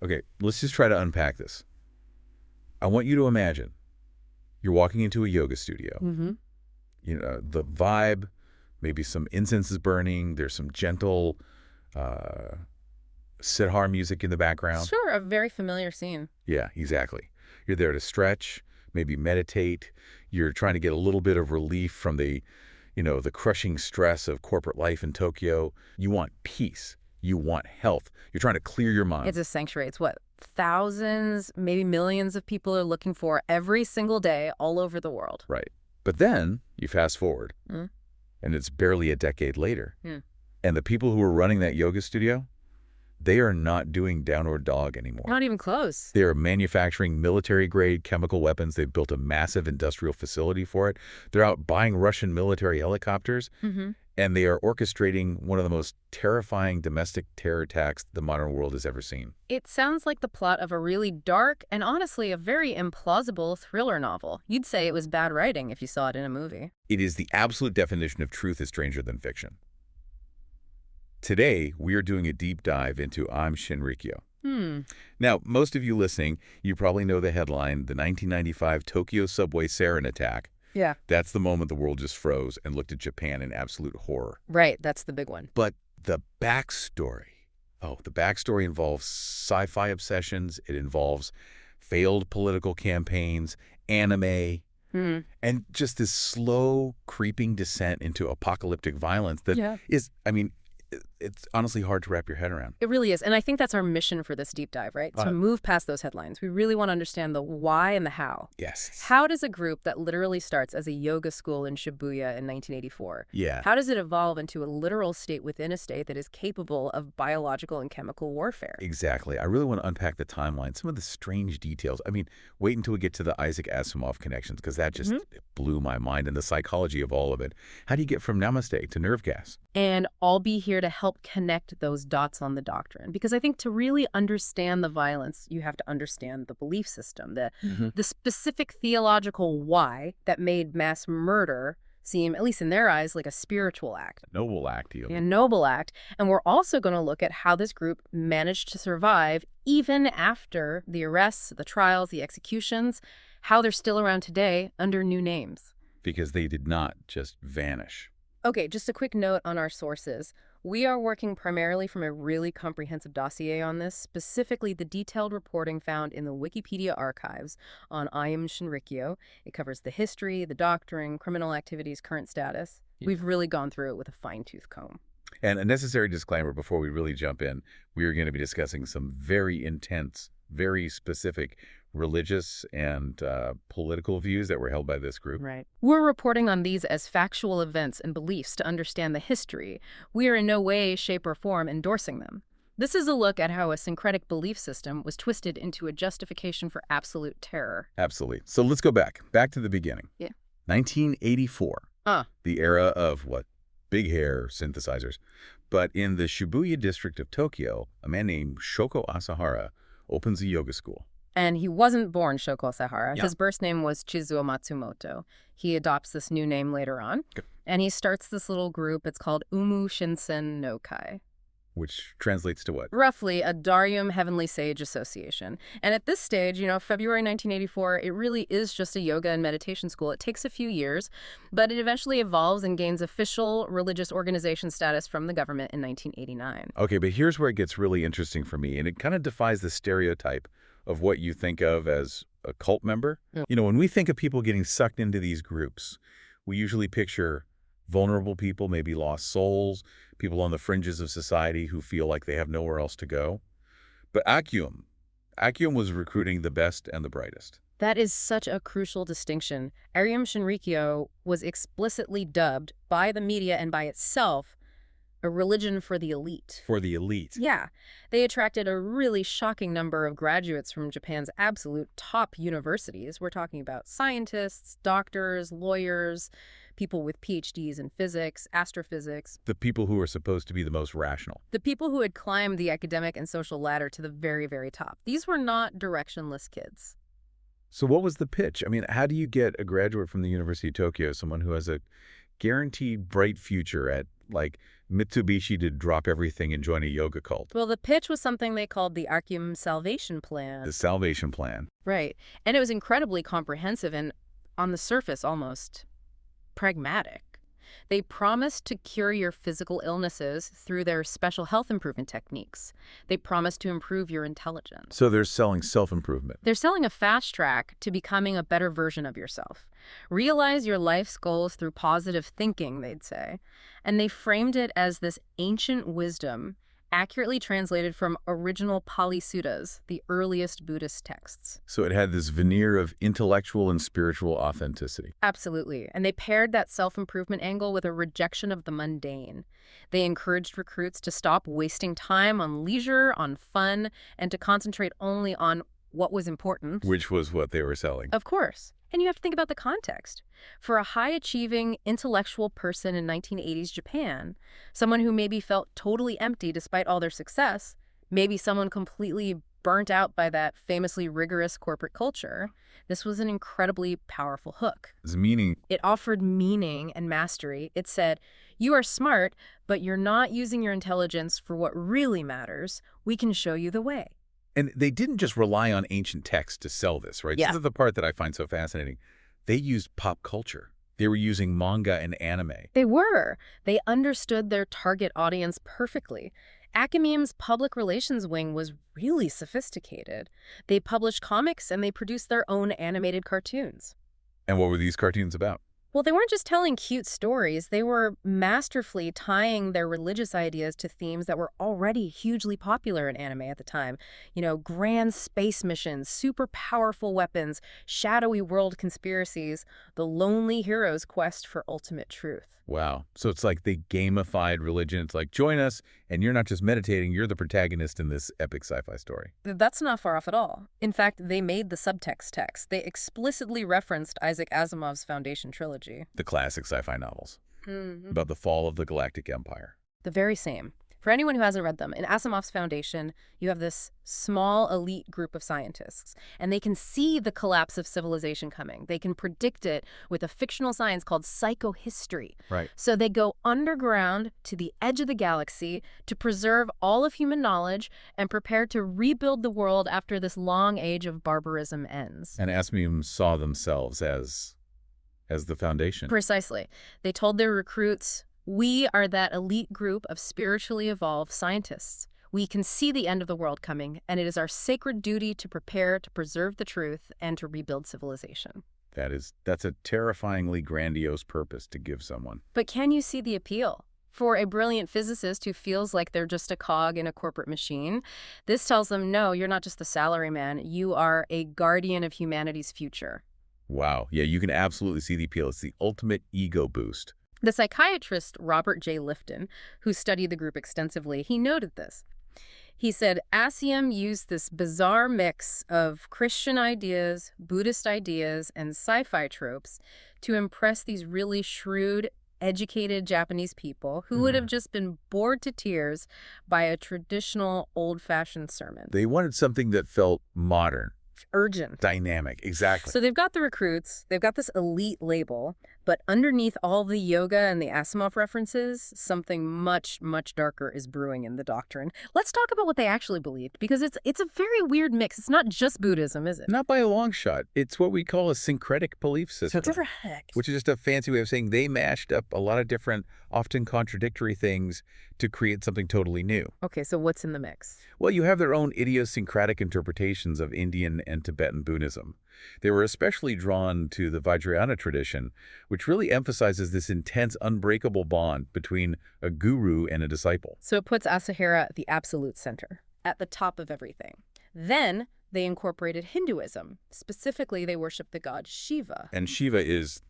Okay, let's just try to unpack this. I want you to imagine you're walking into a yoga studio. Mm-hmm. You know, the vibe, maybe some incense is burning, there's some gentle sitar music in the background. Sure, a very familiar scene. Yeah, exactly. You're there to stretch, maybe meditate. You're trying to get a little bit of relief from the crushing stress of corporate life in Tokyo. You want peace. You want health. You're trying to clear your mind. It's a sanctuary. It's what thousands, maybe millions of people are looking for every single day all over the world. Right. But then you fast forward, Mm. and it's barely a decade later. Mm. And the people who are running that yoga studio, they are not doing downward dog anymore. Not even close. They are manufacturing military-grade chemical weapons. They've built a massive industrial facility for it. They're out buying Russian military helicopters, Mm-hmm. and they are orchestrating one of the most terrifying domestic terror attacks the modern world has ever seen. It sounds like the plot of a really dark and honestly a very implausible thriller novel. You'd say it was bad writing if you saw it in a movie. It is the absolute definition of truth is stranger than fiction. Today, we are doing a deep dive into Aum Shinrikyo. Now, most of you listening, you probably know the headline, the 1995 Tokyo subway sarin attack. Yeah. That's the moment the world just froze and looked at Japan in absolute horror. Right, that's the big one. But the backstory involves sci-fi obsessions. It involves failed political campaigns, anime, and just this slow, creeping descent into apocalyptic violence that is, it's honestly hard to wrap your head around. It really is. And I think that's our mission for this deep dive, right? To move past those headlines. We really want to understand the why and the how. Yes. How does a group that literally starts as a yoga school in Shibuya in 1984, Yeah. how does it evolve into a literal state within a state that is capable of biological and chemical warfare? Exactly. I really want to unpack the timeline, some of the strange details. Wait until we get to the Isaac Asimov connections, because that just blew my mind, and the psychology of all of it. How do you get from namaste to nerve gas? And I'll be here to help connect those dots on the doctrine. Because I think to really understand the violence, you have to understand the belief system, the specific theological why that made mass murder seem, at least in their eyes, like a spiritual act. Noble act. A noble act. And we're also going to look at how this group managed to survive even after the arrests, the trials, the executions, how they're still around today under new names. Because they did not just vanish. Okay, just a quick note on our sources. We are working primarily from a really comprehensive dossier on this, specifically the detailed reporting found in the Wikipedia archives on Aum Shinrikyo. It covers the history, the doctrine, criminal activities, current status. Yeah. We've really gone through it with a fine-tooth comb. And a necessary disclaimer before we really jump in, we are going to be discussing some very intense, very specific religious and political views that were held by this group. Right. We're reporting on these as factual events and beliefs to understand the history. We are in no way, shape, or form endorsing them. This is a look at how a syncretic belief system was twisted into a justification for absolute terror. Absolutely. So let's go back to the beginning. Yeah. 1984. The era of what? Big hair synthesizers. But in the Shibuya district of Tokyo, a man named Shoko Asahara opens a yoga school. And he wasn't born Shoko Asahara. Yeah. His birth name was Chizuo Matsumoto. He adopts this new name later on. Okay. And he starts this little group. It's called Umu Shinsen no Kai. Which translates to what? Roughly, a Daryum Heavenly Sage Association. And at this stage, February 1984, it really is just a yoga and meditation school. It takes a few years, but it eventually evolves and gains official religious organization status from the government in 1989. Okay, but here's where it gets really interesting for me, and it kind of defies the stereotype of what you think of as a cult member. Yeah. When we think of people getting sucked into these groups, we usually picture vulnerable people, maybe lost souls, people on the fringes of society who feel like they have nowhere else to go. But Aum was recruiting the best and the brightest. That is such a crucial distinction. Aum Shinrikyo was explicitly dubbed by the media and by itself a religion for the elite. For the elite. Yeah. They attracted a really shocking number of graduates from Japan's absolute top universities. We're talking about scientists, doctors, lawyers, people with PhDs in physics, astrophysics. The people who are supposed to be the most rational. The people who had climbed the academic and social ladder to the very, very top. These were not directionless kids. So what was the pitch? How do you get a graduate from the University of Tokyo, someone who has a guaranteed bright future at, Mitsubishi to drop everything and join a yoga cult. Well, the pitch was something they called the Aum Salvation Plan. The Salvation Plan. Right. And it was incredibly comprehensive and, on the surface, almost pragmatic. They promised to cure your physical illnesses through their special health improvement techniques. They promised to improve your intelligence. So they're selling self-improvement. They're selling a fast track to becoming a better version of yourself. Realize your life's goals through positive thinking, they'd say. And they framed it as this ancient wisdom, accurately translated from original Pali Suttas, the earliest Buddhist texts. So it had this veneer of intellectual and spiritual authenticity. Absolutely. And they paired that self-improvement angle with a rejection of the mundane. They encouraged recruits to stop wasting time on leisure, on fun, and to concentrate only on what was important. Which was what they were selling. Of course. And you have to think about the context. For a high-achieving, intellectual person in 1980s Japan, someone who maybe felt totally empty despite all their success, maybe someone completely burnt out by that famously rigorous corporate culture, this was an incredibly powerful hook. It's meaning. It offered meaning and mastery. It said, you are smart, but you're not using your intelligence for what really matters. We can show you the way. And they didn't just rely on ancient texts to sell this, right? Yeah. This is the part that I find so fascinating. They used pop culture. They were using manga and anime. They were. They understood their target audience perfectly. Academia's public relations wing was really sophisticated. They published comics and they produced their own animated cartoons. And what were these cartoons about? Well, they weren't just telling cute stories. They were masterfully tying their religious ideas to themes that were already hugely popular in anime at the time. You know, grand space missions, super powerful weapons, shadowy world conspiracies, the lonely hero's quest for ultimate truth. Wow. So it's like they gamified religion. It's like, join us, and you're not just meditating, you're the protagonist in this epic sci-fi story. That's not far off at all. In fact, they made the subtext text. They explicitly referenced Isaac Asimov's Foundation trilogy. The classic sci-fi novels about the fall of the galactic empire. The very same. For anyone who hasn't read them, in Asimov's Foundation, you have this small elite group of scientists, and they can see the collapse of civilization coming. They can predict it with a fictional science called psychohistory. Right. So they go underground to the edge of the galaxy to preserve all of human knowledge and prepare to rebuild the world after this long age of barbarism ends. And Asmium saw themselves as the Foundation. Precisely. They told their recruits, we are that elite group of spiritually evolved scientists. We can see the end of the world coming, and it is our sacred duty to prepare to preserve the truth and to rebuild civilization. That's a terrifyingly grandiose purpose to give someone. But can you see the appeal? For a brilliant physicist who feels like they're just a cog in a corporate machine, this tells them, no, you're not just a salaryman. You are a guardian of humanity's future. Wow. Yeah, you can absolutely see the appeal. It's the ultimate ego boost. The psychiatrist Robert J. Lifton, who studied the group extensively, he noted this. He said, Asium used this bizarre mix of Christian ideas, Buddhist ideas, and sci-fi tropes to impress these really shrewd, educated Japanese people who would have just been bored to tears by a traditional, old-fashioned sermon. They wanted something that felt modern. Urgent. Dynamic, exactly. So they've got the recruits, they've got this elite label, but underneath all the yoga and the Asimov references, something much, much darker is brewing in the Doctrine. Let's talk about what they actually believed, because it's a very weird mix. It's not just Buddhism, is it? Not by a long shot. It's what we call a syncretic belief system. Which is just a fancy way of saying they mashed up a lot of different, often contradictory things to create something totally new. Okay, so what's in the mix? Well, you have their own idiosyncratic interpretations of Indian and Tibetan Buddhism. They were especially drawn to the Vajrayana tradition, which really emphasizes this intense, unbreakable bond between a guru and a disciple. So it puts Asahara at the absolute center, at the top of everything. Then they incorporated Hinduism. Specifically, they worship the god Shiva. And Shiva is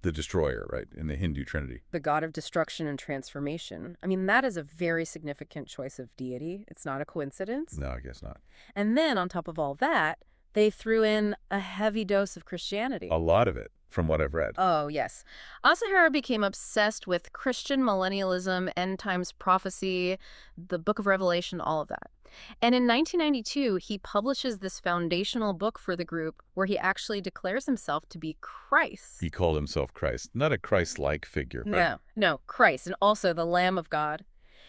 the destroyer, right, in the Hindu trinity. The god of destruction and transformation. I mean, that is a very significant choice of deity. It's not a coincidence. No, I guess not. And then, on top of all that, they threw in a heavy dose of Christianity. A lot of it. from what I've read. Oh, yes. Asahara became obsessed with Christian millennialism, end times prophecy, the Book of Revelation, all of that. And in 1992, he publishes this foundational book for the group where he actually declares himself to be Christ. He called himself Christ. Not a Christ-like figure, but... No, Christ, and also the Lamb of God.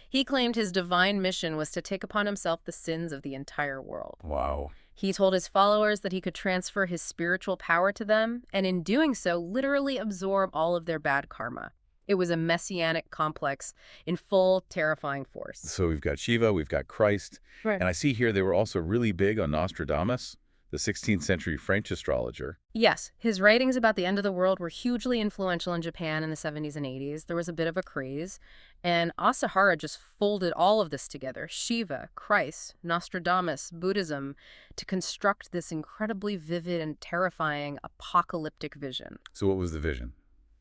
He claimed his divine mission was to take upon himself the sins of the entire world. Wow. He told his followers that he could transfer his spiritual power to them, and in doing so, literally absorb all of their bad karma. It was a messianic complex in full, terrifying force. So we've got Shiva, we've got Christ, Right. and I see here they were also really big on Nostradamus, the 16th century French astrologer. Yes, his writings about the end of the world were hugely influential in Japan in the 70s and 80s. There was a bit of a craze, and Asahara just folded all of this together, Shiva, Christ, Nostradamus, Buddhism, to construct this incredibly vivid and terrifying apocalyptic vision. So what was the vision?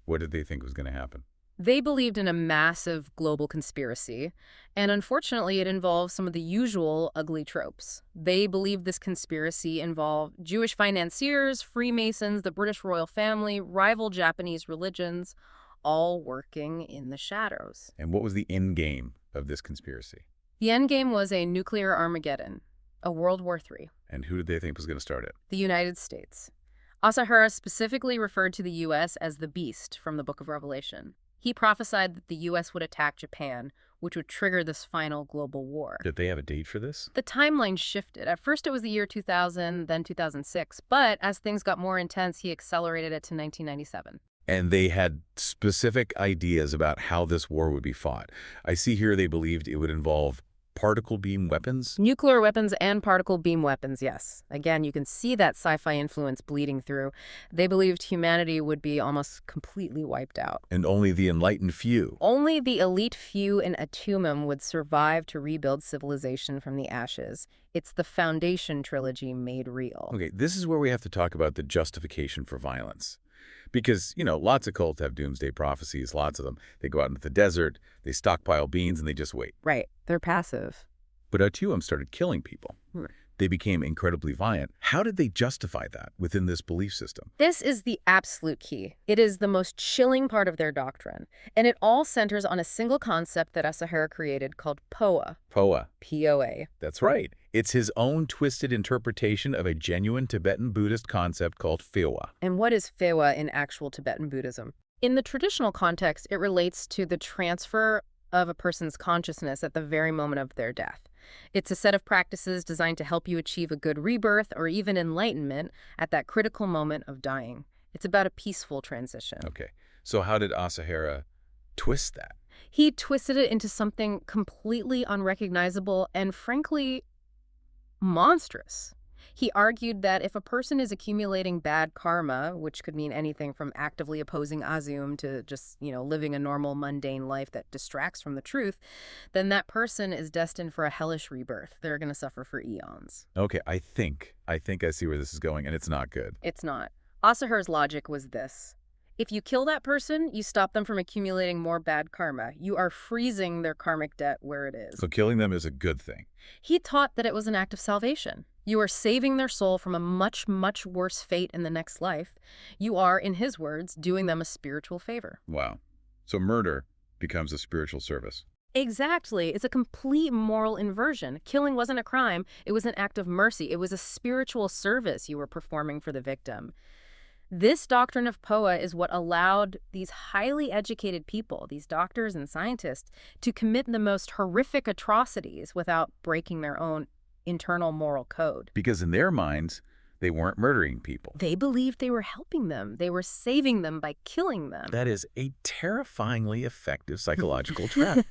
What did they think was going to happen? They believed in a massive global conspiracy, and unfortunately it involved some of the usual ugly tropes. They believed this conspiracy involved Jewish financiers, Freemasons, the British royal family, rival Japanese religions, all working in the shadows. And what was the end game of this conspiracy? The end game was a nuclear Armageddon, a World War III. And who did they think was going to start it? The United States. Asahara specifically referred to the U.S. as the beast from the Book of Revelation. He prophesied that the U.S. would attack Japan, which would trigger this final global war. Did they have a date for this? The timeline shifted. At first it was the year 2000, then 2006. But as things got more intense, he accelerated it to 1997. And they had specific ideas about how this war would be fought. I see here they believed it would involve particle beam weapons? Nuclear weapons and particle beam weapons, yes. Again, you can see that sci-fi influence bleeding through. They believed humanity would be almost completely wiped out. And only the enlightened few. Only the elite few in Atumum would survive to rebuild civilization from the ashes. It's the Foundation trilogy made real. Okay, this is where we have to talk about the justification for violence. Because, lots of cults have doomsday prophecies, lots of them. They go out into the desert, they stockpile beans, and they just wait. Right. They're passive. But Atum started killing people. Right. They became incredibly violent. How did they justify that within this belief system? This is the absolute key. It is the most chilling part of their doctrine. And it all centers on a single concept that Asahara created called POA. POA. P-O-A. That's right. It's his own twisted interpretation of a genuine Tibetan Buddhist concept called Phewa. And what is Phewa in actual Tibetan Buddhism? In the traditional context, it relates to the transfer of a person's consciousness at the very moment of their death. It's a set of practices designed to help you achieve a good rebirth or even enlightenment at that critical moment of dying. It's about a peaceful transition. Okay, so how did Asahara twist that? He twisted it into something completely unrecognizable and, frankly, monstrous. He argued that if a person is accumulating bad karma, which could mean anything from actively opposing Aum to just, living a normal, mundane life that distracts from the truth, then that person is destined for a hellish rebirth. They're going to suffer for eons. Okay, I think I see where this is going, and it's not good. It's not. Asahara's logic was this. If you kill that person, you stop them from accumulating more bad karma. You are freezing their karmic debt where it is. So killing them is a good thing. He taught that it was an act of salvation. You are saving their soul from a much, much worse fate in the next life. You are, in his words, doing them a spiritual favor. Wow. So murder becomes a spiritual service. Exactly. It's a complete moral inversion. Killing wasn't a crime. It was an act of mercy. It was a spiritual service you were performing for the victim. This doctrine of POA is what allowed these highly educated people, these doctors and scientists, to commit the most horrific atrocities without breaking their own internal moral code. Because in their minds, they weren't murdering people. They believed they were helping them. They were saving them by killing them. That is a terrifyingly effective psychological trap.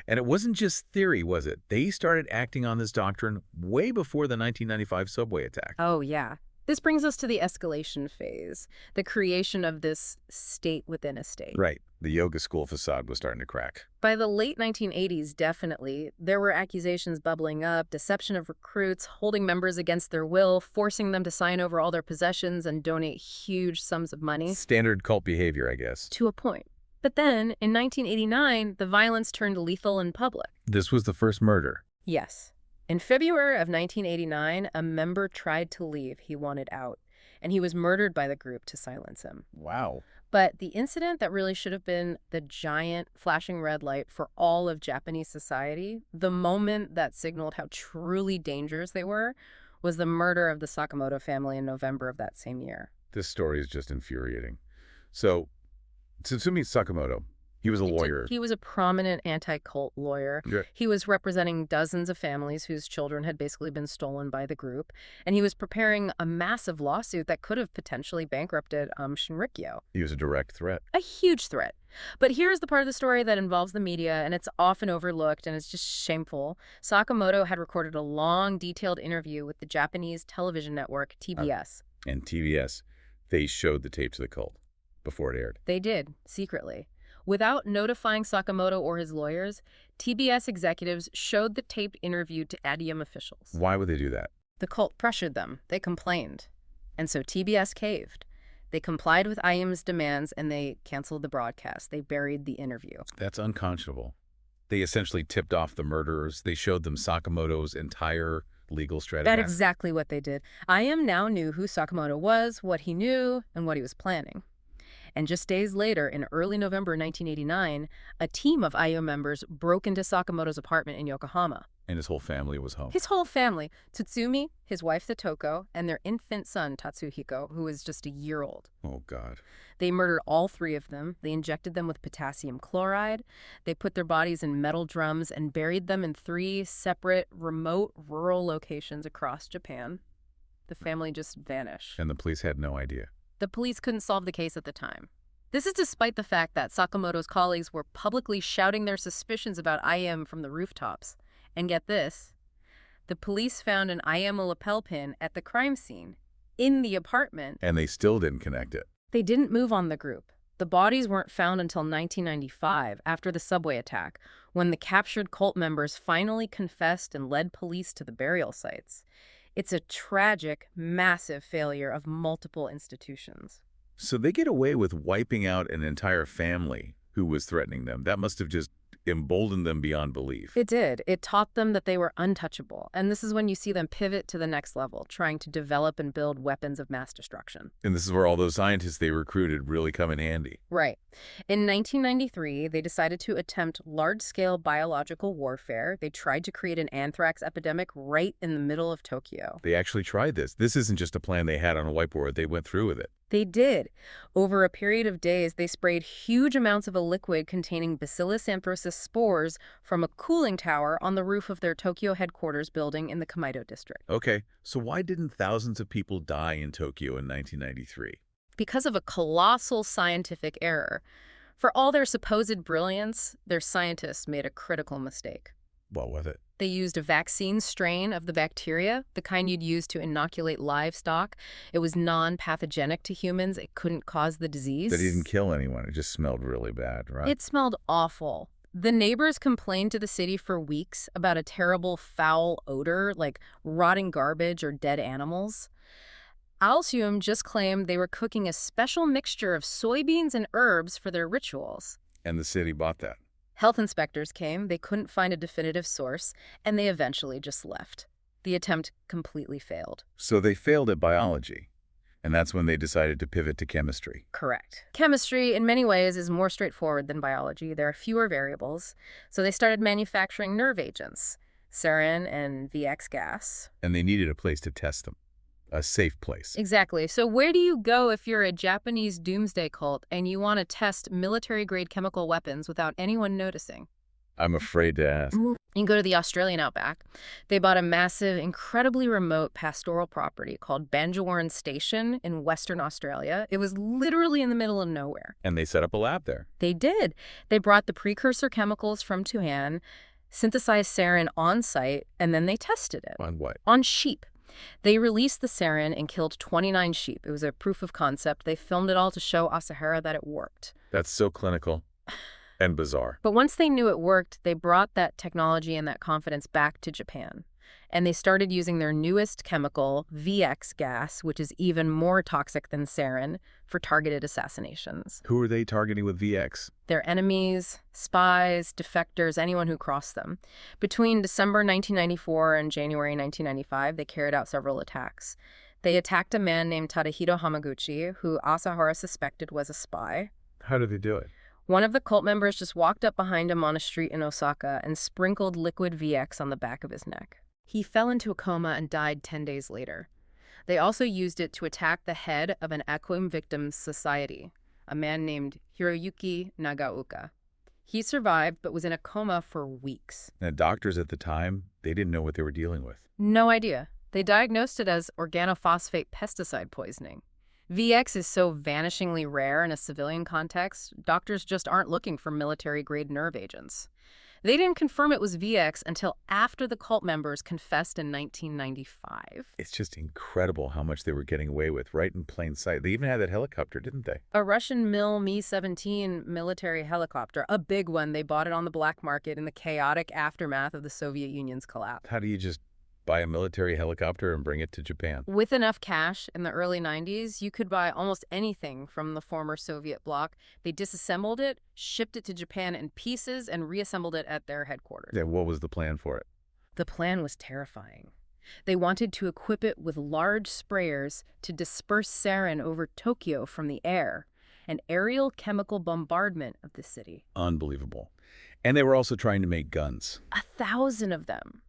And it wasn't just theory, was it? They started acting on this doctrine way before the 1995 subway attack. Oh, yeah. This brings us to the escalation phase, the creation of this state within a state. Right. The yoga school facade was starting to crack. By the late 1980s, definitely, there were accusations bubbling up, deception of recruits, holding members against their will, forcing them to sign over all their possessions and donate huge sums of money. Standard cult behavior, I guess. To a point. But then, in 1989, the violence turned lethal in public. This was the first murder. Yes. In February of 1989, a member tried to leave. He wanted out. and he was murdered by the group to silence him. Wow. But the incident that really should have been the giant flashing red light for all of Japanese society, the moment that signaled how truly dangerous they were, was the murder of the Sakamoto family in November of that same year. This story is just infuriating. So, Tsutsumi Sakamoto, he was a lawyer. He was a prominent anti-cult lawyer. Yeah. He was representing dozens of families whose children had basically been stolen by the group, and he was preparing a massive lawsuit that could have potentially bankrupted Aum Shinrikyo. He was a direct threat. A huge threat. But here's the part of the story that involves the media, and it's often overlooked, and it's just shameful. Sakamoto had recorded a long, detailed interview with the Japanese television network TBS. And TBS, they showed the tape to the cult before it aired. They did, secretly. Without notifying Sakamoto or his lawyers, TBS executives showed the taped interview to ADM officials. Why would they do that? The cult pressured them. They complained. And so TBS caved. They complied with Aum's demands, and they canceled the broadcast. They buried the interview. That's unconscionable. They essentially tipped off the murderers. They showed them Sakamoto's entire legal strategy. That's exactly what they did. Aum now knew who Sakamoto was, what he knew, and what he was planning. And just days later, in early November 1989, a team of Aum members broke into Sakamoto's apartment in Yokohama. And his whole family was home. His whole family, Tsutsumi, his wife Totoko, and their infant son Tatsuhiko, who was just a year old. Oh, God. They murdered all three of them. They injected them with potassium chloride. They put their bodies in metal drums and buried them in 3 separate, remote, rural locations across Japan. The family just vanished. And the police had no idea. The police couldn't solve the case at the time. This is despite the fact that Sakamoto's colleagues were publicly shouting their suspicions about Aum from the rooftops. And get this, the police found an Aum lapel pin at the crime scene, in the apartment. And they still didn't connect it. They didn't move on the group. The bodies weren't found until 1995, after the subway attack, when the captured cult members finally confessed and led police to the burial sites. It's a tragic, massive failure of multiple institutions. So they get away with wiping out an entire family who was threatening them. That must have just emboldened them beyond belief. It did. It taught them that they were untouchable. And this is when you see them pivot to the next level, trying to develop and build weapons of mass destruction. And this is where all those scientists they recruited really come in handy. Right. In 1993, they decided to attempt large-scale biological warfare. They tried to create an anthrax epidemic right in the middle of Tokyo. They actually tried this. This isn't just a plan they had on a whiteboard. They went through with it. They did. Over a period of days, they sprayed huge amounts of a liquid containing Bacillus anthracis spores from a cooling tower on the roof of their Tokyo headquarters building in the Kamaido district. Okay, so why didn't thousands of people die in Tokyo in 1993? Because of a colossal scientific error. For all their supposed brilliance, their scientists made a critical mistake. What was it? They used a vaccine strain of the bacteria, the kind you'd use to inoculate livestock. It was non-pathogenic to humans. It couldn't cause the disease. That didn't kill anyone. It just smelled really bad, right? It smelled awful. The neighbors complained to the city for weeks about a terrible foul odor, like rotting garbage or dead animals. Alcium just claimed they were cooking a special mixture of soybeans and herbs for their rituals. And the city bought that. Health inspectors came, they couldn't find a definitive source, and they eventually just left. The attempt completely failed. So they failed at biology, and that's when they decided to pivot to chemistry. Correct. Chemistry, in many ways, is more straightforward than biology. There are fewer variables, so they started manufacturing nerve agents, Sarin and VX gas. And they needed a place to test them. A safe place. Exactly. So where do you go if you're a Japanese doomsday cult and you want to test military-grade chemical weapons without anyone noticing? I'm afraid to ask. You can go to the Australian outback. They bought a massive, incredibly remote pastoral property called Banjawarn Station in Western Australia. It was literally in the middle of nowhere. And they set up a lab there. They did. They brought the precursor chemicals from Wuhan, synthesized sarin on site, and then they tested it. On what? On sheep. They released the sarin and killed 29 sheep. It was a proof of concept. They filmed it all to show Asahara that it worked. That's so clinical and bizarre. But once they knew it worked, they brought that technology and that confidence back to Japan. And they started using their newest chemical, VX gas, which is even more toxic than sarin, for targeted assassinations. Who are they targeting with VX? Their enemies, spies, defectors, anyone who crossed them. Between December 1994 and January 1995, they carried out several attacks. They attacked a man named Tadahito Hamaguchi, who Asahara suspected was a spy. How did they do it? One of the cult members just walked up behind him on a street in Osaka and sprinkled liquid VX on the back of his neck. He fell into a coma and died 10 days later. They also used it to attack the head of an Aum Victims Society, a man named Hiroyuki Nagaoka. He survived, but was in a coma for weeks. And doctors at the time, they didn't know what they were dealing with. No idea. They diagnosed it as organophosphate pesticide poisoning. VX is so vanishingly rare in a civilian context, doctors just aren't looking for military-grade nerve agents. They didn't confirm it was VX until after the cult members confessed in 1995. It's just incredible how much they were getting away with, right in plain sight. They even had that helicopter, didn't they? A Russian Mi-17 military helicopter, a big one. They bought it on the black market in the chaotic aftermath of the Soviet Union's collapse. How do you just buy a military helicopter and bring it to Japan? With enough cash in the early 90s, you could buy almost anything from the former Soviet bloc. They disassembled it, shipped it to Japan in pieces, and reassembled it at their headquarters. Yeah, what was the plan for it? The plan was terrifying. They wanted to equip it with large sprayers to disperse sarin over Tokyo from the air, an aerial chemical bombardment of the city. Unbelievable. And they were also trying to make guns. 1,000 of them.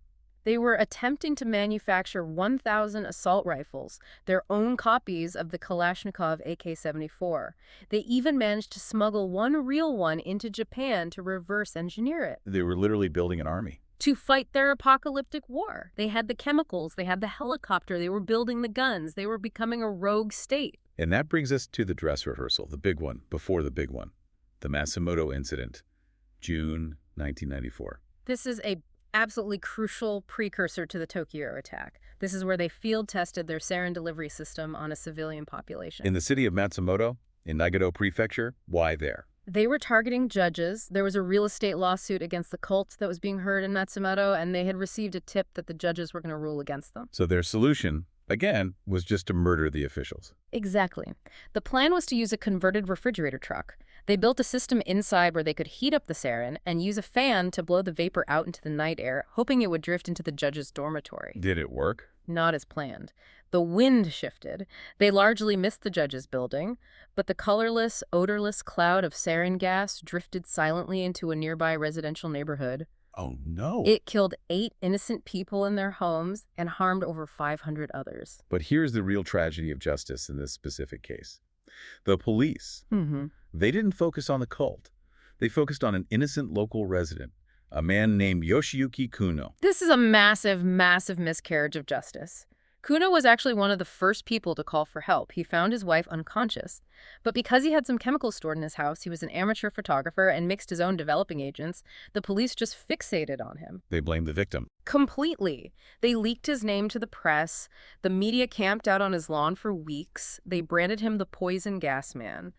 They were attempting to manufacture 1,000 assault rifles, their own copies of the Kalashnikov AK-74. They even managed to smuggle one real one into Japan to reverse engineer it. They were literally building an army. To fight their apocalyptic war. They had the chemicals, they had the helicopter, they were building the guns, they were becoming a rogue state. And that brings us to the dress rehearsal, the big one, before the big one. The Matsumoto incident, June 1994. This is a absolutely crucial precursor to the Tokyo attack. This is where they field-tested their sarin delivery system on a civilian population. In the city of Matsumoto, in Nagano Prefecture, why there? They were targeting judges. There was a real estate lawsuit against the cult that was being heard in Matsumoto, and they had received a tip that the judges were going to rule against them. So their solution, again, was just to murder the officials. Exactly. The plan was to use a converted refrigerator truck. They built a system inside where they could heat up the sarin and use a fan to blow the vapor out into the night air, hoping it would drift into the judge's dormitory. Did it work? Not as planned. The wind shifted. They largely missed the judge's building, but the colorless, odorless cloud of sarin gas drifted silently into a nearby residential neighborhood. Oh, no. It killed 8 innocent people in their homes and harmed over 500 others. But here's the real tragedy of justice in this specific case. The police, they didn't focus on the cult. They focused on an innocent local resident, a man named Yoshiyuki Kuno. This is a massive, massive miscarriage of justice. Kuno was actually one of the first people to call for help. He found his wife unconscious. But because he had some chemicals stored in his house, he was an amateur photographer and mixed his own developing agents, the police just fixated on him. They blamed the victim. Completely. They leaked his name to the press. The media camped out on his lawn for weeks. They branded him the poison gas man.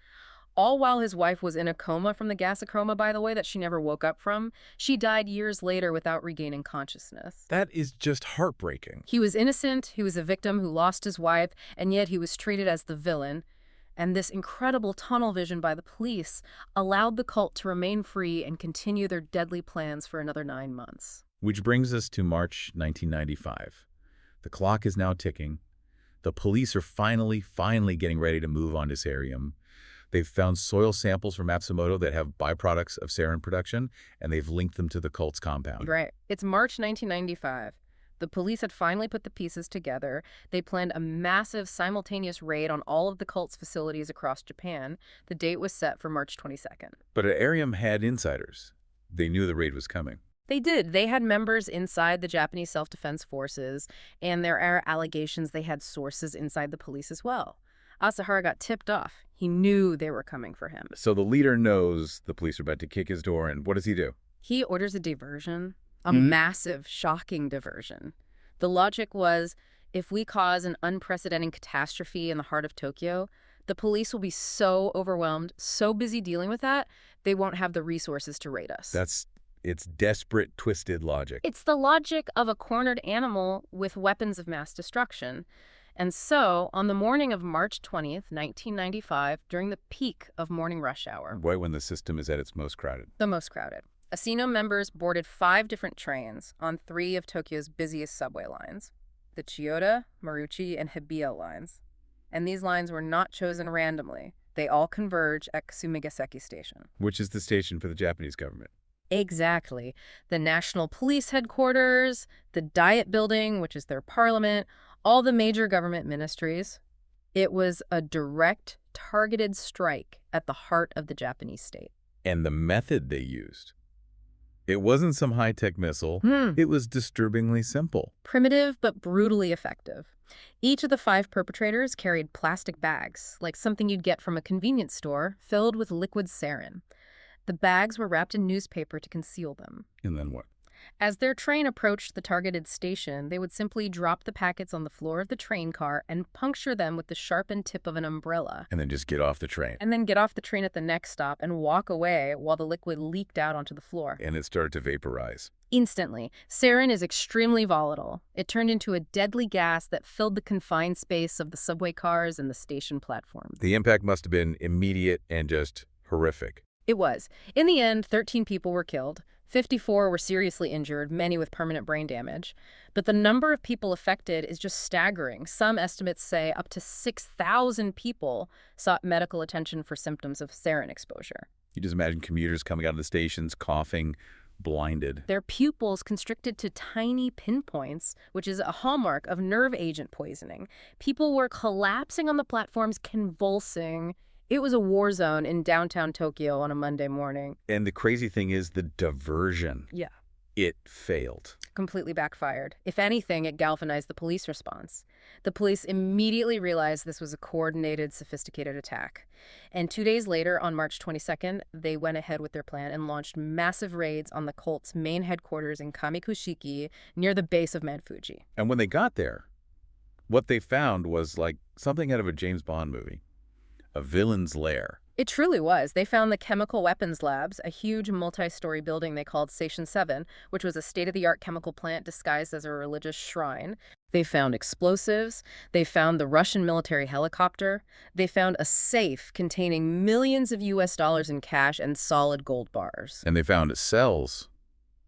All while his wife was in a coma from the gasochroma, by the way, that she never woke up from. She died years later without regaining consciousness. That is just heartbreaking. He was innocent, he was a victim who lost his wife, and yet he was treated as the villain. And this incredible tunnel vision by the police allowed the cult to remain free and continue their deadly plans for another 9 months. Which brings us to March 1995. The clock is now ticking. The police are finally getting ready to move on to Sarium. They've found soil samples from Matsumoto that have byproducts of sarin production, and they've linked them to the cult's compound. Right. It's March 1995. The police had finally put the pieces together. They planned a massive simultaneous raid on all of the cult's facilities across Japan. The date was set for March 22nd. But Arium had insiders. They knew the raid was coming. They did. They had members inside the Japanese self-defense forces, and there are allegations they had sources inside the police as well. Asahara got tipped off. He knew they were coming for him. So the leader knows the police are about to kick his door, and what does he do? He orders a diversion, a massive, shocking diversion. The logic was, if we cause an unprecedented catastrophe in the heart of Tokyo, the police will be so overwhelmed, so busy dealing with that, they won't have the resources to raid us. It's desperate, twisted logic. It's the logic of a cornered animal with weapons of mass destruction. And so, on the morning of March 20th, 1995, during the peak of morning rush hour, Right when the system is at its most crowded. the most crowded, Asino members boarded 5 different trains on 3 of Tokyo's busiest subway lines. the Chiyoda, Maruchi, and Hibiya lines. And these lines were not chosen randomly. They all converge at Kasumigaseki Station. Which is the station for the Japanese government. Exactly. The National Police Headquarters, the Diet Building, which is their parliament, all the major government ministries. It was a direct, targeted strike at the heart of the Japanese state. And the method they used. It wasn't some high-tech missile. It was disturbingly simple. Primitive but brutally effective. Each of the 5 perpetrators carried plastic bags, like something you'd get from a convenience store, filled with liquid sarin. The bags were wrapped in newspaper to conceal them. And then what? As their train approached the targeted station, they would simply drop the packets on the floor of the train car and puncture them with the sharpened tip of an umbrella. And then just get off the train. And then get off the train at the next stop and walk away while the liquid leaked out onto the floor. And it started to vaporize. Instantly. Sarin is extremely volatile. It turned into a deadly gas that filled the confined space of the subway cars and the station platforms. The impact must have been immediate and just horrific. It was. In the end, 13 people were killed. 54 were seriously injured, many with permanent brain damage. But the number of people affected is just staggering. Some estimates say up to 6,000 people sought medical attention for symptoms of sarin exposure. You just imagine commuters coming out of the stations, coughing, blinded. Their pupils constricted to tiny pinpoints, which is a hallmark of nerve agent poisoning. People were collapsing on the platforms, convulsing. It was a war zone in downtown Tokyo on a Monday morning. And the crazy thing is the diversion. Yeah. It failed. Completely backfired. If anything, it galvanized the police response. The police immediately realized this was a coordinated, sophisticated attack. And 2 days later, on March 22nd, they went ahead with their plan and launched massive raids on the cult's main headquarters in Kamikushiki, near the base of Mount Fuji. And when they got there, what they found was like something out of a James Bond movie. A villain's lair. It truly was. They found the chemical weapons labs, a huge multi-story building they called Station 7, which was a state-of-the-art chemical plant disguised as a religious shrine. They found explosives. They found the Russian military helicopter. They found a safe containing millions of US dollars in cash and solid gold bars. And they found cells.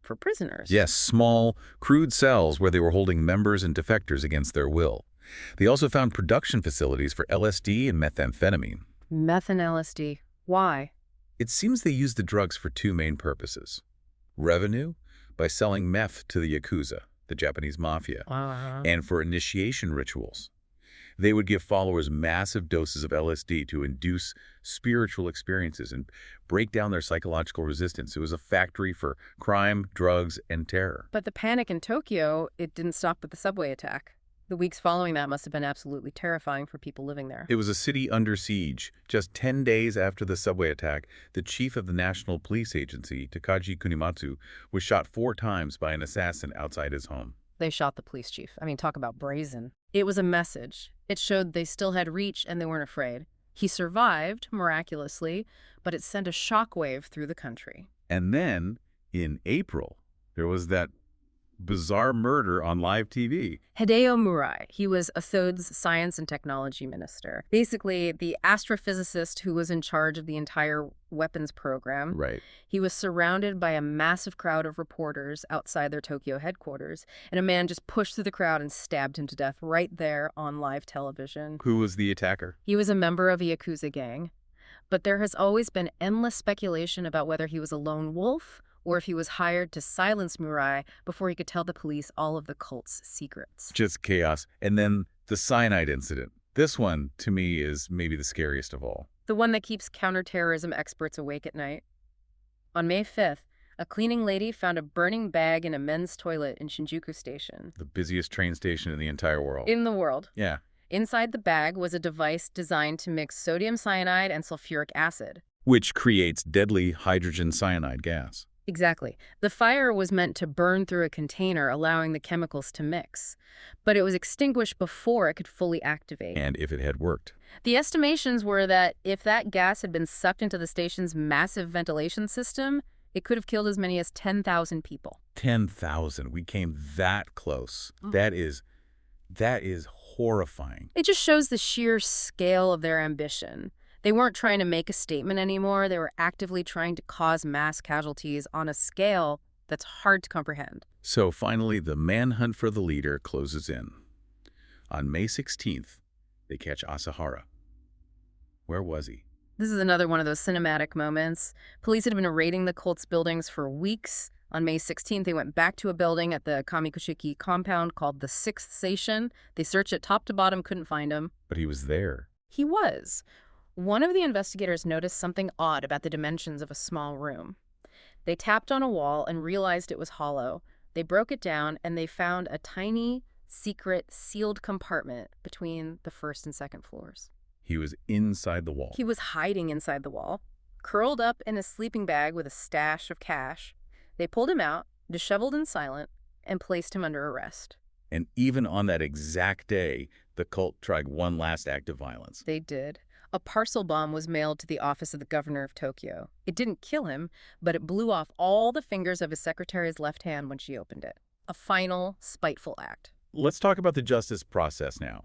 For prisoners. Yes, small, crude cells where they were holding members and defectors against their will. They also found production facilities for LSD and methamphetamine. Methan-LSD. Why? It seems they used the drugs for 2 main purposes. Revenue, by selling meth to the Yakuza, the Japanese mafia, and for initiation rituals. They would give followers massive doses of LSD to induce spiritual experiences and break down their psychological resistance. It was a factory for crime, drugs, and terror. But the panic in Tokyo, it didn't stop with the subway attack. The weeks following that must have been absolutely terrifying for people living there. It was a city under siege. Just 10 days after the subway attack, the chief of the National Police Agency, Takagi Kunimatsu, was shot 4 times by an assassin outside his home. They shot the police chief. I mean, talk about brazen. It was a message. It showed they still had reach and they weren't afraid. He survived, miraculously, but it sent a shockwave through the country. And then, in April, there was that bizarre murder on live TV. Hideo Murai. He was Athode's science and technology minister. Basically, the astrophysicist who was in charge of the entire weapons program. Right. He was surrounded by a massive crowd of reporters outside their Tokyo headquarters, and a man just pushed through the crowd and stabbed him to death right there on live television. Who was the attacker? He was a member of a Yakuza gang. But there has always been endless speculation about whether he was a lone wolf or if he was hired to silence Murai before he could tell the police all of the cult's secrets. Just chaos. And then the cyanide incident. This one, to me, is maybe the scariest of all. The one that keeps counterterrorism experts awake at night. On May 5th, a cleaning lady found a burning bag in a men's toilet in Shinjuku Station. The busiest train station in the entire world. In the world. Yeah. Inside the bag was a device designed to mix sodium cyanide and sulfuric acid. Which creates deadly hydrogen cyanide gas. Exactly. The fire was meant to burn through a container, allowing the chemicals to mix. But it was extinguished before it could fully activate. And if it had worked. The estimations were that if that gas had been sucked into the station's massive ventilation system, it could have killed as many as 10,000 people. 10,000. We came that close. That is horrifying. It just shows the sheer scale of their ambition. They weren't trying to make a statement anymore. They were actively trying to cause mass casualties on a scale that's hard to comprehend. So finally, the manhunt for the leader closes in. On May 16th, they catch Asahara. Where was he? This is another one of those cinematic moments. Police had been raiding the cult's buildings for weeks. On May 16th, they went back to a building at the Kamikushiki compound called the Sixth Station. They searched it top to bottom, couldn't find him. But he was there. He was. One of the investigators noticed something odd about the dimensions of a small room. They tapped on a wall and realized it was hollow. They broke it down and they found a tiny, secret, sealed compartment between the first and second floors. He was inside the wall. He was hiding inside the wall, curled up in a sleeping bag with a stash of cash. They pulled him out, disheveled and silent, and placed him under arrest. And even on that exact day, the cult tried one last act of violence. They did. A parcel bomb was mailed to the office of the governor of Tokyo. It didn't kill him, but it blew off all the fingers of his secretary's left hand when she opened it. A final, spiteful act. Let's talk about the justice process now.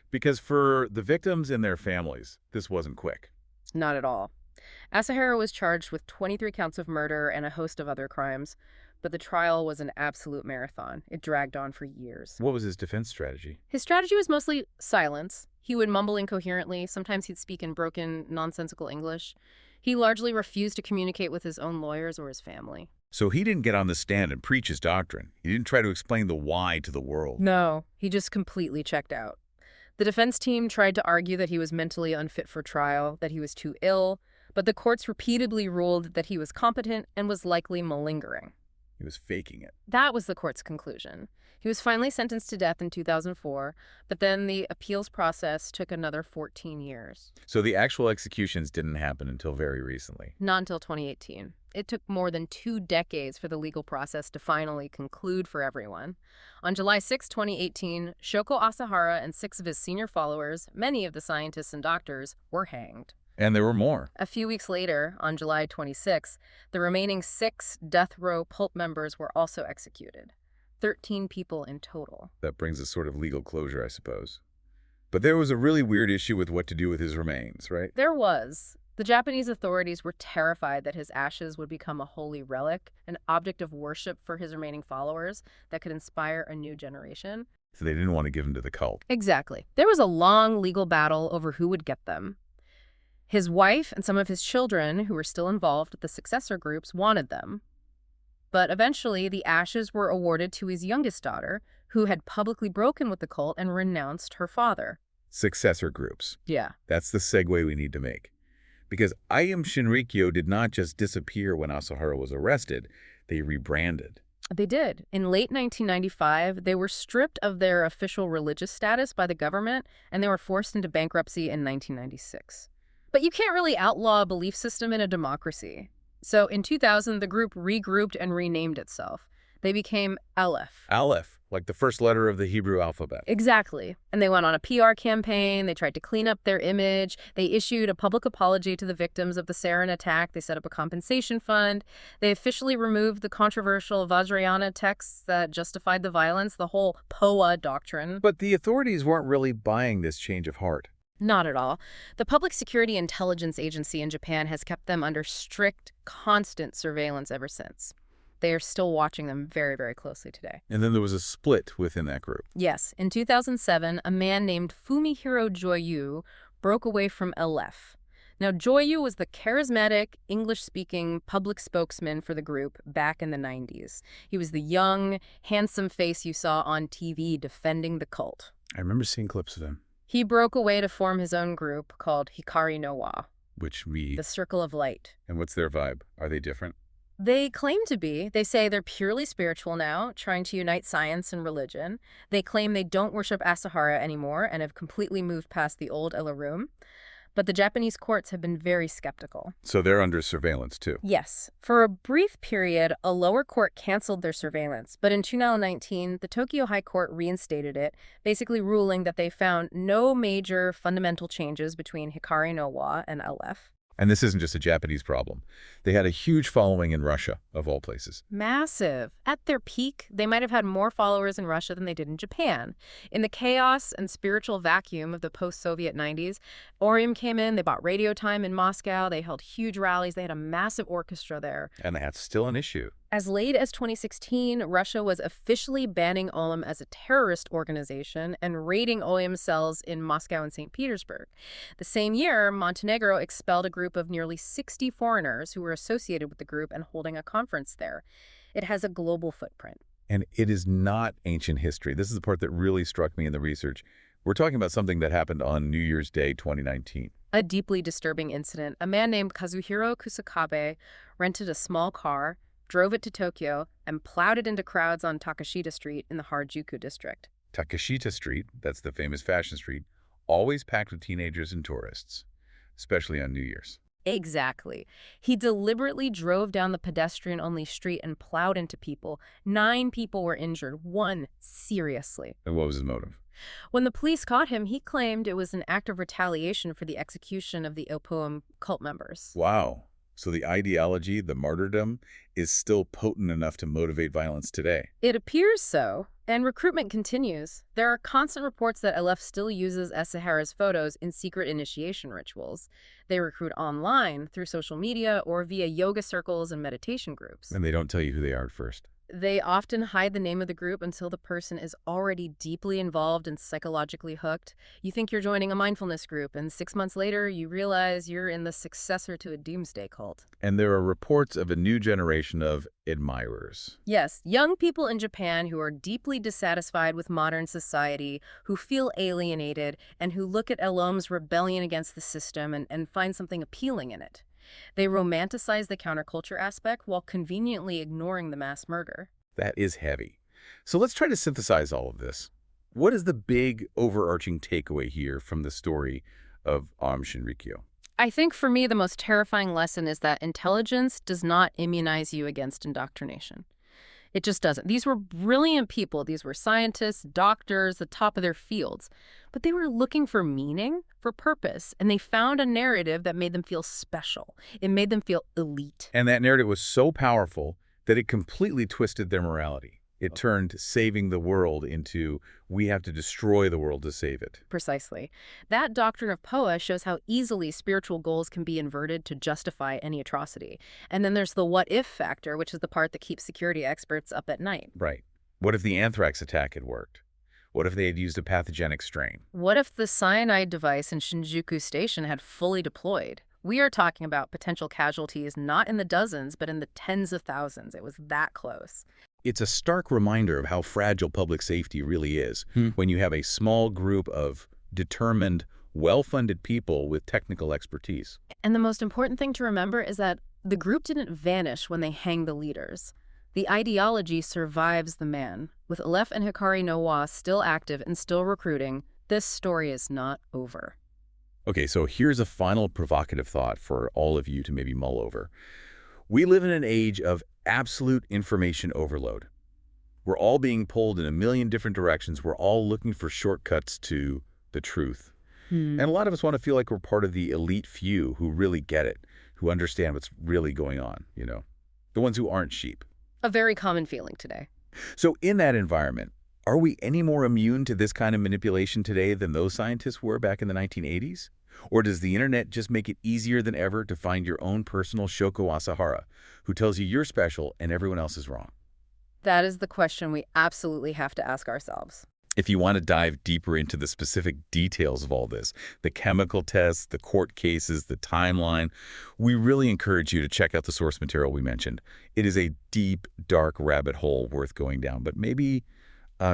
Because for the victims and their families, this wasn't quick. Not at all. Asahara was charged with 23 counts of murder and a host of other crimes, but the trial was an absolute marathon. It dragged on for years. What was his defense strategy? His strategy was mostly silence. He would mumble incoherently. Sometimes he'd speak in broken, nonsensical English. He largely refused to communicate with his own lawyers or his family. So he didn't get on the stand and preach his doctrine. He didn't try to explain the why to the world. No, he just completely checked out. The defense team tried to argue that he was mentally unfit for trial, that he was too ill, but the courts repeatedly ruled that he was competent and was likely malingering. He was faking it. That was the court's conclusion. He was finally sentenced to death in 2004, but then the appeals process took another 14 years. So the actual executions didn't happen until very recently. Not until 2018. It took more than 2 decades for the legal process to finally conclude for everyone. On July 6, 2018, Shoko Asahara and 6 of his senior followers, many of the scientists and doctors, were hanged. And there were more. A few weeks later, on July 26, the remaining 6 death row cult members were also executed. 13 people in total. That brings a sort of legal closure, I suppose. But there was a really weird issue with what to do with his remains, right? There was. The Japanese authorities were terrified that his ashes would become a holy relic, an object of worship for his remaining followers that could inspire a new generation. So they didn't want to give him to the cult. Exactly. There was a long legal battle over who would get them. His wife and some of his children, who were still involved with the successor groups, wanted them. But eventually, the ashes were awarded to his youngest daughter, who had publicly broken with the cult and renounced her father. Successor groups. Yeah. That's the segue we need to make. Because Aum Shinrikyo did not just disappear when Asahara was arrested. They rebranded. They did. In late 1995, they were stripped of their official religious status by the government, and they were forced into bankruptcy in 1996. But you can't really outlaw a belief system in a democracy. So in 2000, the group regrouped and renamed itself. They became Aleph. Aleph, like the first letter of the Hebrew alphabet. Exactly. And they went on a PR campaign. They tried to clean up their image. They issued a public apology to the victims of the Sarin attack. They set up a compensation fund. They officially removed the controversial Vajrayana texts that justified the violence, the whole POA doctrine. But the authorities weren't really buying this change of heart. Not at all. The Public Security Intelligence Agency in Japan has kept them under strict, constant surveillance ever since. They are still watching them very, very closely today. And then there was a split within that group. Yes. In 2007, a man named Fumihiro Joyu broke away from Aleph. Now, Joyu was the charismatic, English-speaking public spokesman for the group back in the 90s. He was the young, handsome face you saw on TV defending the cult. I remember seeing clips of him. He broke away to form his own group called Hikari no Wa. Which we... The Circle of Light. And what's their vibe? Are they different? They claim to be. They say they're purely spiritual now, trying to unite science and religion. They claim they don't worship Asahara anymore and have completely moved past the old Ilarum. But the Japanese courts have been very skeptical. So they're under surveillance, too? Yes. For a brief period, a lower court canceled their surveillance. But in 2019, the Tokyo High Court reinstated it, basically ruling that they found no major fundamental changes between Hikari no Wa and Aleph. And this isn't just a Japanese problem. They had a huge following in Russia, of all places. Massive. At their peak, they might have had more followers in Russia than they did in Japan. In the chaos and spiritual vacuum of the post-Soviet 90s, Orium came in, they bought radio time in Moscow, they held huge rallies, they had a massive orchestra there. And that's still an issue. As late as 2016, Russia was officially banning Aum as a terrorist organization and raiding Aum cells in Moscow and St. Petersburg. The same year, Montenegro expelled a group of nearly 60 foreigners who were associated with the group and holding a conference there. It has a global footprint. And it is not ancient history. This is the part that really struck me in the research. We're talking about something that happened on New Year's Day 2019. A deeply disturbing incident. A man named Kazuhiro Kusakabe rented a small car, drove it to Tokyo, and plowed it into crowds on Takashita Street in the Harajuku district. Takashita Street, that's the famous fashion street, always packed with teenagers and tourists, especially on New Year's. Exactly. He deliberately drove down the pedestrian-only street and plowed into people. 9 people were injured, 1 seriously. And what was his motive? When the police caught him, he claimed it was an act of retaliation for the execution of the Aum cult members. Wow. So the ideology, the martyrdom, is still potent enough to motivate violence today. It appears so, and recruitment continues. There are constant reports that LF still uses Asahara's photos in secret initiation rituals. They recruit online, through social media, or via yoga circles and meditation groups. And they don't tell you who they are at first. They often hide the name of the group until the person is already deeply involved and psychologically hooked. You think you're joining a mindfulness group, and 6 months later, you realize you're in the successor to a doomsday cult. And there are reports of a new generation of admirers. Yes, young people in Japan who are deeply dissatisfied with modern society, who feel alienated, and who look at Aum's rebellion against the system and find something appealing in it. They romanticize the counterculture aspect while conveniently ignoring the mass murder. That is heavy. So let's try to synthesize all of this. What is the big overarching takeaway here from the story of Aum Shinrikyo? I think for me the most terrifying lesson is that intelligence does not immunize you against indoctrination. It just doesn't. These were brilliant people. These were scientists, doctors, the top of their fields. But they were looking for meaning, for purpose, and they found a narrative that made them feel special. It made them feel elite. And that narrative was so powerful that it completely twisted their morality. It turned saving the world into, we have to destroy the world to save it. Precisely. That doctrine of POA shows how easily spiritual goals can be inverted to justify any atrocity. And then there's the what-if factor, which is the part that keeps security experts up at night. Right. What if the anthrax attack had worked? What if they had used a pathogenic strain? What if the cyanide device in Shinjuku Station had fully deployed? We are talking about potential casualties not in the dozens, but in the tens of thousands. It was that close. It's a stark reminder of how fragile public safety really is when you have a small group of determined, well-funded people with technical expertise. And the most important thing to remember is that the group didn't vanish when they hanged the leaders. The ideology survives the man. With Aleph and Hikari Nowa still active and still recruiting, this story is not over. Okay, so here's a final provocative thought for all of you to maybe mull over. We live in an age of absolute information overload. We're all being pulled in a million different directions. We're all looking for shortcuts to the truth. And a lot of us want to feel like we're part of the elite few who really get it, who understand what's really going on, you know, the ones who aren't sheep. A very common feeling today. So in that environment, are we any more immune to this kind of manipulation today than those scientists were back in the 1980s? Or does the internet just make it easier than ever to find your own personal Shoko Asahara, who tells you you're special and everyone else is wrong? That is the question we absolutely have to ask ourselves. If you want to dive deeper into the specific details of all this, the chemical tests, the court cases, the timeline, we really encourage you to check out the source material we mentioned. It is a deep, dark rabbit hole worth going down, but maybe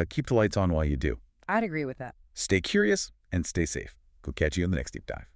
keep the lights on while you do. I'd agree with that. Stay curious and stay safe. We'll catch you in the next deep dive.